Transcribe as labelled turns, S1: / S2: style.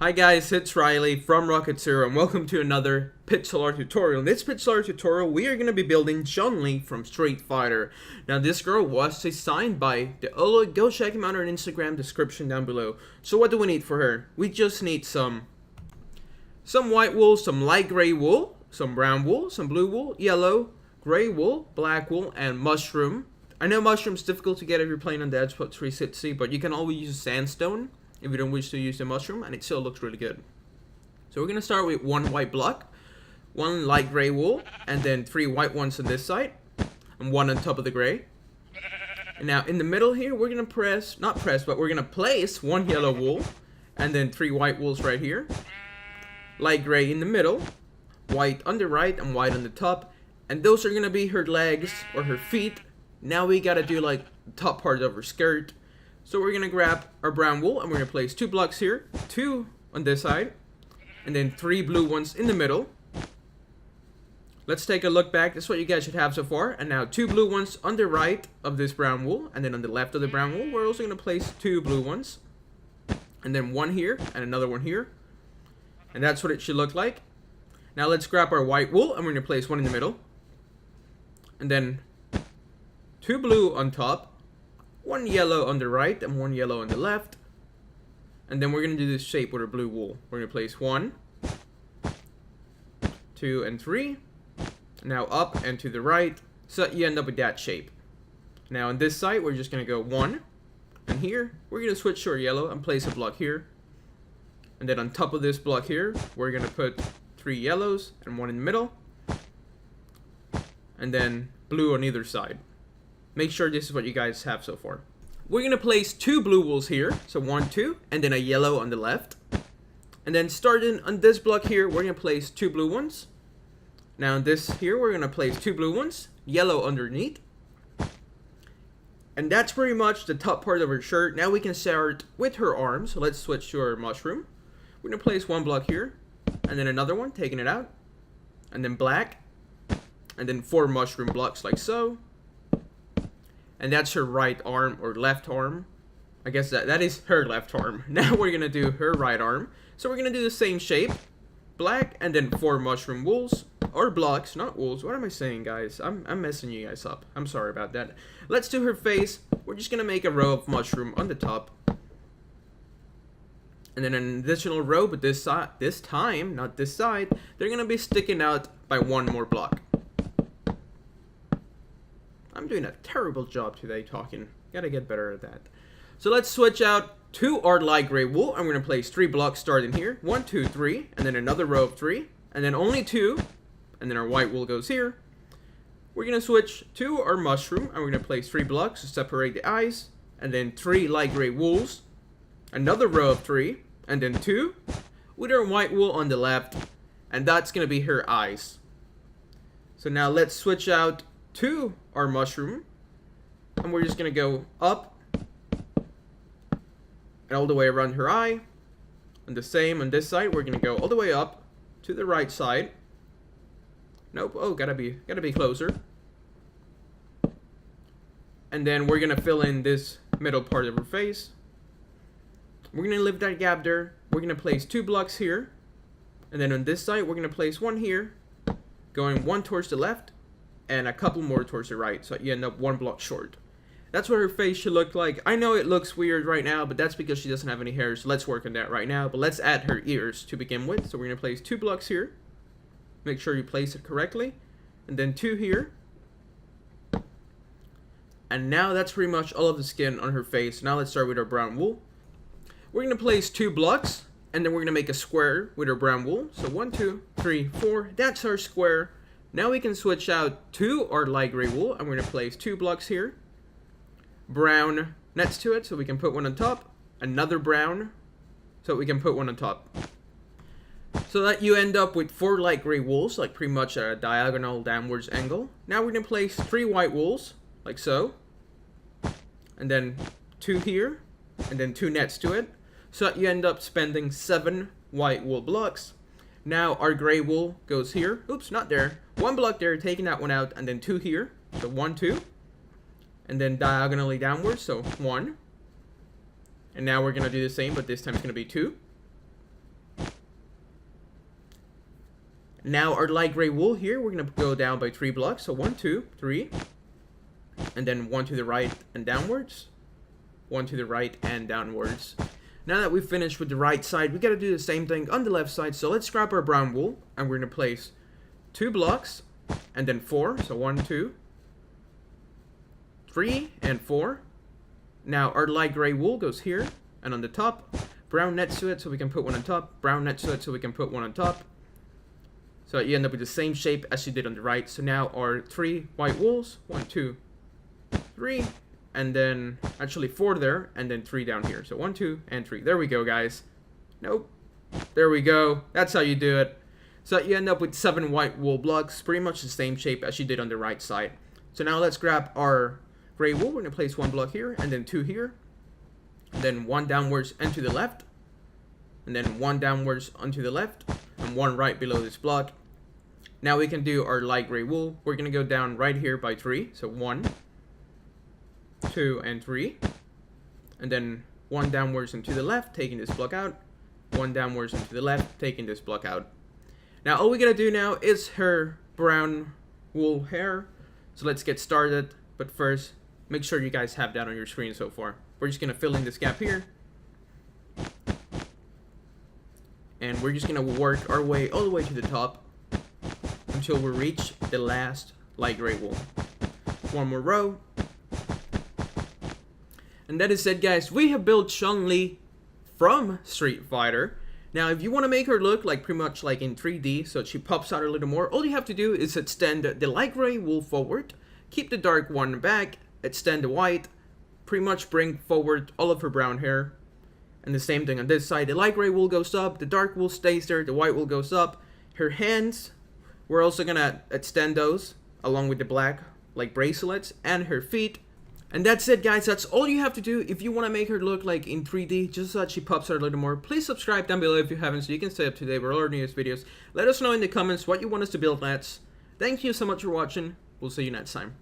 S1: Hi guys, it's Riley from Rocket Zero and welcome to another pixel art tutorial. In this pixel art tutorial, we are going to be building Chun-Li from Street Fighter. Now this girl was designed by the Aurea. Go check him out on Instagram, description down below. So what do we need for her? We just need some white wool, some light gray wool, some brown wool, some blue wool, yellow, gray wool, black wool, and mushroom. I know mushroom's difficult to get if you're playing on the Xbox 360, but you can always use sandstone if you don't wish to use the mushroom, and it still looks really good. So we're going to start with one white block, one light gray wool, and then 3 white ones on this side, and 1 on top of the gray. And now in the middle here, we're going to we're going to place 1 yellow wool, and then 3 white wools right here. Light gray in the middle, white on the right, and white on the top. And those are going to be her legs, or her feet. Now we got to do like the top part of her skirt. So we're going to grab our brown wool and we're going to place 2 blocks here, 2 on this side, and then 3 blue ones in the middle. Let's take a look back. This is what you guys should have so far. And now 2 blue ones on the right of this brown wool, and then on the left of the brown wool, we're also going to place 2 blue ones. And then 1 here and another one here. And that's what it should look like. Now let's grab our white wool and we're going to place 1 in the middle. And then 2 blue on top. 1 yellow on the right and 1 yellow on the left. And then we're going to do this shape with our blue wool. We're going to place 1, 2, and 3. Now up and to the right. So you end up with that shape. Now on this side, we're just going to go 1. And here, we're going to switch to our yellow and place a block here. And then on top of this block here, we're going to put 3 yellows and 1 in the middle. And then blue on either side. Make sure this is what you guys have so far. We're going to place 2 blue wools here. So 1, 2, and then a yellow on the left. And then starting on this block here, we're going to place 2 blue ones. Now on this here, we're going to place 2 blue ones, yellow underneath. And that's pretty much the top part of her shirt. Now we can start with her arms. So let's switch to our mushroom. We're going to place 1 block here, and then another one, taking it out. And then black. And then 4 mushroom blocks like so. And that's her right arm or left arm. I guess that is her left arm. Now we're going to do her right arm. So we're going to do the same shape. Black and then 4 mushroom wools. Or blocks, not wools. What am I saying, guys? I'm messing you guys up. I'm sorry about that. Let's do her face. We're just going to make a row of mushroom on the top. And then an additional row, but this time, not this side, they're going to be sticking out by 1 more block. I'm doing a terrible job today talking. Gotta get better at that. So let's switch out to our light gray wool. I'm going to place 3 blocks starting here. 1, 2, 3. And then another row of 3. And then only 2. And then our white wool goes here. We're going to switch to our mushroom. And we're going to place 3 blocks to separate the eyes. And then 3 light gray wools. Another row of 3. And then 2. With our white wool on the left. And that's going to be her eyes. So now let's switch out to our mushroom, and we're just gonna go up and all the way around her eye. And the same on this side, we're gonna go all the way up to the right side. Nope. Oh, gotta be closer. And then we're gonna fill in this middle part of her face. We're gonna leave that gap there. We're gonna place 2 blocks here, and then on this side we're gonna place 1 here, going 1 towards the left and a couple more towards the right, so you end up 1 block short. That's what her face should look like. I know it looks weird right now, but that's because she doesn't have any hair, so let's work on that right now. But let's add her ears to begin with. So we're going to place 2 blocks here. Make sure you place it correctly. And then 2 here. And now that's pretty much all of the skin on her face. Now let's start with our brown wool. We're going to place 2 blocks, and then we're going to make a square with our brown wool. So 1, 2, 3, 4. That's our square. Now we can switch out to our light gray wool, and we're going to place 2 blocks here. Brown next to it, so we can put 1 on top. Another brown, so we can put 1 on top. So that you end up with 4 light gray wools, like pretty much a diagonal downwards angle. Now we're going to place 3 white wools, like so. And then 2 here, and then 2 next to it. So that you end up spending 7 white wool blocks. Now our gray wool goes here. Oops, not there. 1 block there, taking that one out, and then 2 here. So 1, 2. And then diagonally downwards, so 1. And now we're going to do the same, but this time it's going to be 2. Now our light gray wool here, we're gonna go down by 3 blocks. So 1, 2, 3, and then 1 to the right and downwards, 1 to the right and downwards. Now that we've finished with the right side, we gotta do the same thing on the left side. So let's grab our brown wool and we're gonna place 2 blocks and then 4. So 1, 2, 3, and 4. Now our light gray wool goes here and on the top, brown next to it so we can put one on top, brown next to it so we can put one on top. So you end up with the same shape as you did on the right. So now our 3 white wools, 1, 2, 3, and then actually 4 there, and then 3 down here. So 1, 2, and 3. There we go, guys. Nope. There we go. That's how you do it. So you end up with 7 white wool blocks, pretty much the same shape as you did on the right side. So now let's grab our gray wool. We're gonna place 1 block here, and then 2 here, and then 1 downwards and to the left, and then 1 downwards onto the left, and 1 right below this block. Now we can do our light gray wool. We're gonna go down right here by 3. So 1, 2, and 3, and then 1 downwards and to the left, taking this block out, 1 downwards and to the left, taking this block out. Now all we gotta do now is her brown wool hair. So let's get started. But first, make sure you guys have that on your screen so far. We're just gonna fill in this gap here, and we're just gonna work our way all the way to the top until we reach the last light gray wool. 1 more row. And that is it, guys. We have built Chun-Li from Street Fighter. Now, if you want to make her look like pretty much like in 3D, so she pops out a little more, all you have to do is extend the light gray wool forward, keep the dark one back, extend the white, pretty much bring forward all of her brown hair. And the same thing on this side. The light gray wool goes up, the dark wool stays there, the white wool goes up. Her hands, we're also gonna extend those along with the black like bracelets, and her feet. And that's it, guys. That's all you have to do if you want to make her look like in 3D, just so that she pops out a little more. Please subscribe down below if you haven't, so you can stay up to date with all our newest videos. Let us know in the comments what you want us to build next. Thank you so much for watching. We'll see you next time.